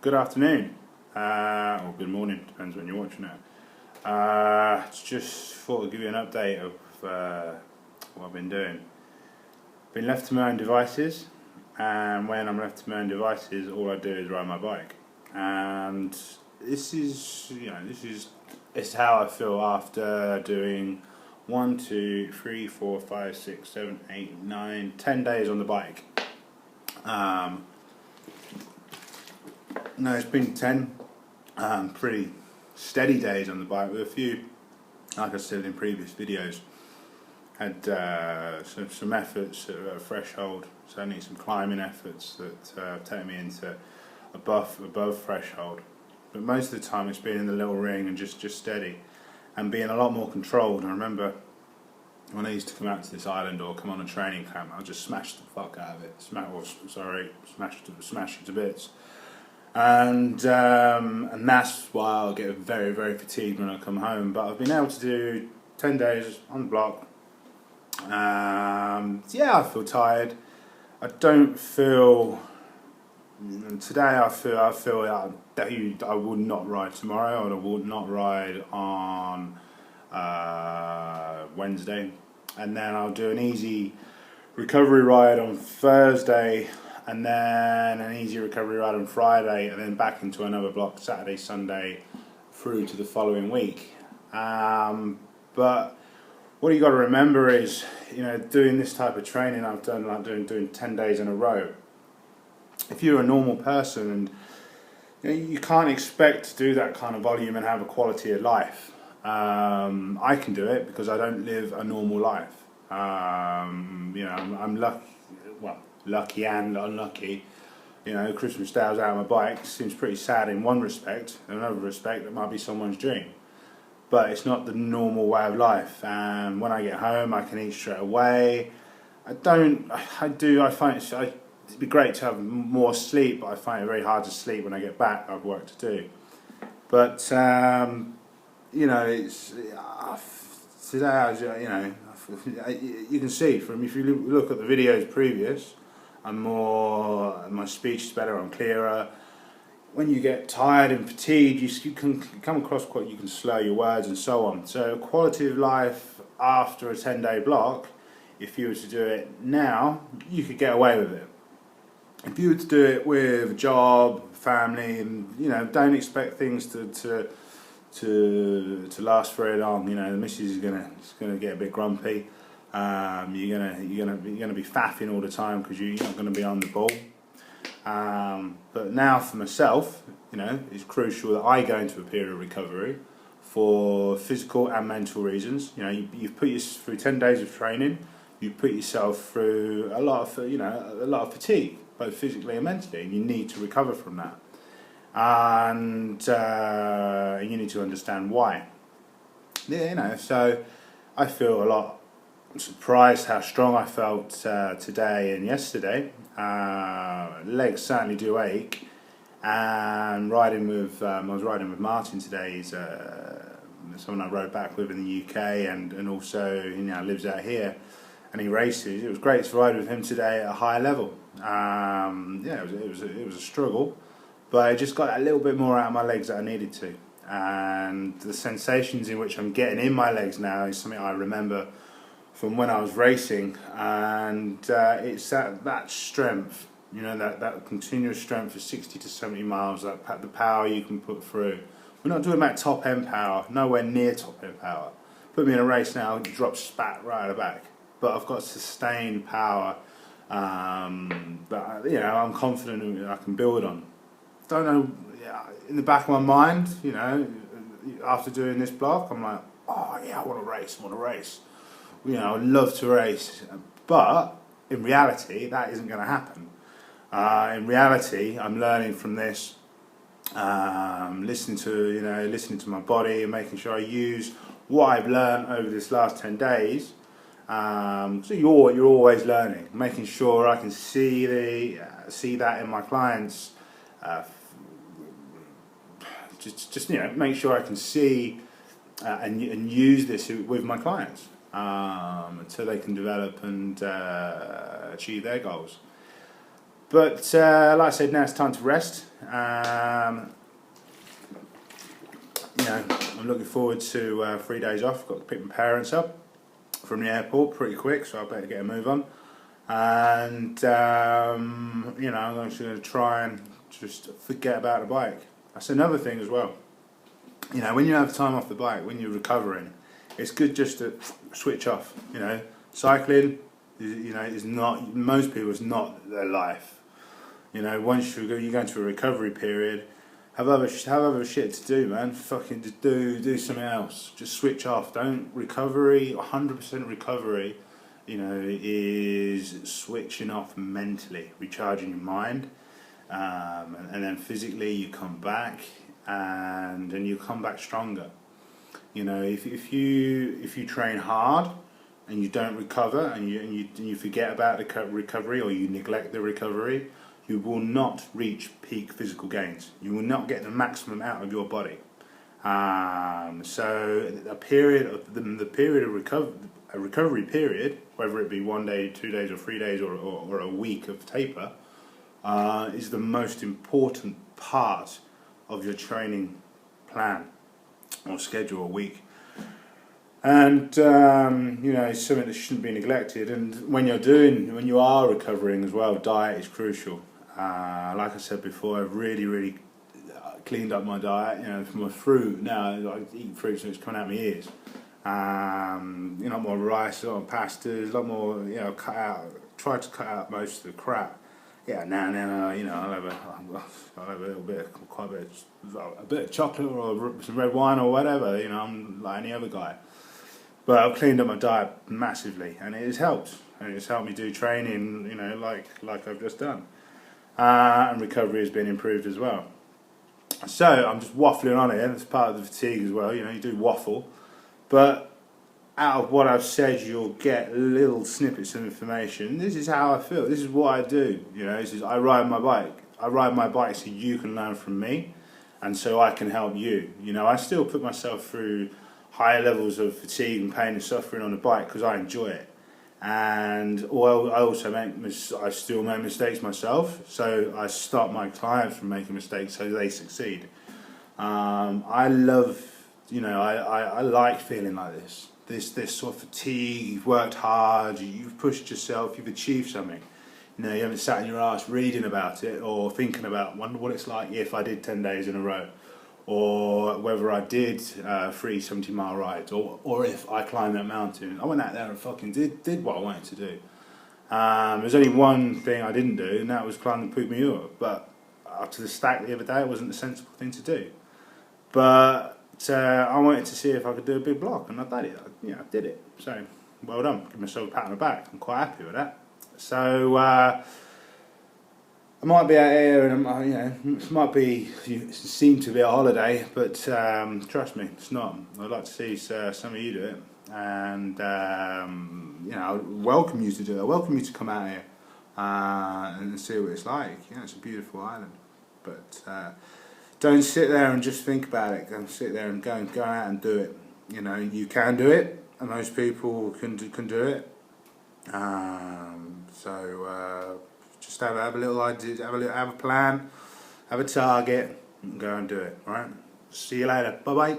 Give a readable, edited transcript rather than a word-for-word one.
Good afternoon, or good morning, depends when you're watching it. Just thought I'd give you an update of what I've been doing. Been left to my own devices, and when I'm left to my own devices, all I do is ride my bike. And this is how I feel after doing 1, 2, 3, 4, 5, 6, 7, 8, 9, 10 days on the bike. No, it's been 10 pretty steady days on the bike, with a few, like I said in previous videos, had some efforts at a threshold, certainly some climbing efforts that take me into above threshold. But most of the time it's been in the little ring and just steady, and being a lot more controlled. I remember when I used to come out to this island or come on a training camp, I'd just smash the fuck out of it, smash it to bits. And that's why I'll get very, very fatigued when I come home. But I've been able to do 10 days on the block. Yeah, I feel tired. I don't feel. Today I feel that I would not ride tomorrow, or I would not ride on Wednesday, and then I'll do an easy recovery ride on Thursday, and then an easy recovery ride on Friday, and then back into another block Saturday, Sunday, through to the following week. But what you got to remember is, doing this type of training I've done, like doing 10 days in a row. If you're a normal person, and you can't expect to do that kind of volume and have a quality of life. I can do it because I don't live a normal life. I'm lucky. Well, lucky and unlucky. Christmas Day I was out on my bike. Seems pretty sad in one respect. In another respect, it might be someone's dream. But it's not the normal way of life. And when I get home, I can eat straight away. It'd be great to have more sleep, but I find it very hard to sleep when I get back. I have work to do. But it's today. You can see from, if you look at the videos previous, my speech is better. I'm clearer. When you get tired and fatigued, you can come across you can slur your words and so on. So quality of life after a 10-day block, if you were to do it now, you could get away with it. If you were to do it with a job, family, and don't expect things to last very long. The missus is gonna get a bit grumpy. You're gonna be faffing all the time because you're not gonna be on the ball. But now for myself, it's crucial that I go into a period of recovery for physical and mental reasons. You've put yourself through 10 days of training. You put yourself through a lot of fatigue, both physically and mentally, and you need to recover from that. And you need to understand why. So I feel a lot surprised how strong I felt today and yesterday. Legs certainly do ache, and I was riding with Martin today. He's someone I rode back with in the UK, and also he now lives out here, and he races. It was great to ride with him today at a high level. It was a struggle, but I just got a little bit more out of my legs that I needed to, and the sensations in which I'm getting in my legs now is something I remember from when I was racing, and it's that strength, that continuous strength for 60 to 70 miles, the power you can put through. We're not talking about top end power, nowhere near top end power. Put me in a race now, drop spat right at the back, but I've got sustained power. But I'm confident I can build on. Don't know, in the back of my mind, after doing this block, I'm like, oh yeah, I want to race. I'd love to race, but in reality, that isn't going to happen. In reality, I'm learning from this, listening to my body and making sure I use what I've learned over this last 10 days. So you're always learning, making sure I can see that in my clients. Make sure I can see and use this with my clients until they can develop and achieve their goals. But like I said, now it's time to rest. You know, I'm looking forward to 3 days off. Got to pick my parents up from the airport pretty quick, so I better get a move on. And you know, I'm actually going to try and just forget about the bike. That's another thing as well. You know, when you have time off the bike, when you're recovering, it's good just to switch off. You know, cycling, you know, is not, most people, it's not their life. You know, once you go into a recovery period, have other shit to do, man. Fucking just do something else. Just switch off. Don't recovery. 100% recovery, you know, is switching off mentally, recharging your mind, and then physically you come back, and you come back stronger. You know, if you train hard and you don't recover, and you forget about the recovery, or you neglect the recovery, you will not reach peak physical gains. You will not get the maximum out of your body. So a period of the period of recovery period, whether it be 1 day, 2 days, or 3 days, or a week of taper, is the most important part of your training plan or schedule a week. And you know, it's something that shouldn't be neglected. And when you are recovering as well, diet is crucial. Like I said before, I've really cleaned up my diet. You know, from my fruit now, I eat fruit so it's coming out my ears. You know, more rice, a lot more pastas, a lot more. You know, try to cut out most of the crap. Yeah, now, you know, I'll have a little bit, a bit of chocolate or some red wine or whatever. You know, I'm like any other guy. But I've cleaned up my diet massively, and it has helped. And it's helped me do training, you know, like I've just done. And recovery has been improved as well. So I'm just waffling on here. That's part of the fatigue as well. You know, you do waffle, but out of what I've said, you'll get little snippets of information. This is how I feel. This is what I do. You know, this is, I ride my bike. I ride my bike so you can learn from me, and so I can help you. You know, I still put myself through higher levels of fatigue and pain and suffering on the bike because I enjoy it. And I still make mistakes myself, so I stop my clients from making mistakes so they succeed. I love, you know, I like feeling like this sort of fatigue. You've worked hard, you've pushed yourself, you've achieved something. You know, you haven't sat in your ass reading about it or thinking about, wonder what it's like if I did 10 days in a row, or whether I did 3 70-mile rides, or if I climbed that mountain. I went out there and fucking did what I wanted to do. There's only one thing I didn't do, and that was climb the Pugmure. But up to the stack the other day, it wasn't the sensible thing to do. But I wanted to see if I could do a big block, and I did it. You know, I did it. So well done. Give myself a pat on the back. I'm quite happy with that. So I might be out here, and you know, it seem to be a holiday, but trust me, it's not. I'd like to see some of you do it, and you know, I welcome you to do it. I welcome you to come out here and see what it's like. You know, it's a beautiful island, but don't sit there and just think about it. Go sit there and go out and do it. You know, you can do it, and most people can do it. Just have a little idea, have a plan, have a target, and go and do it. All right. See you later. Bye bye.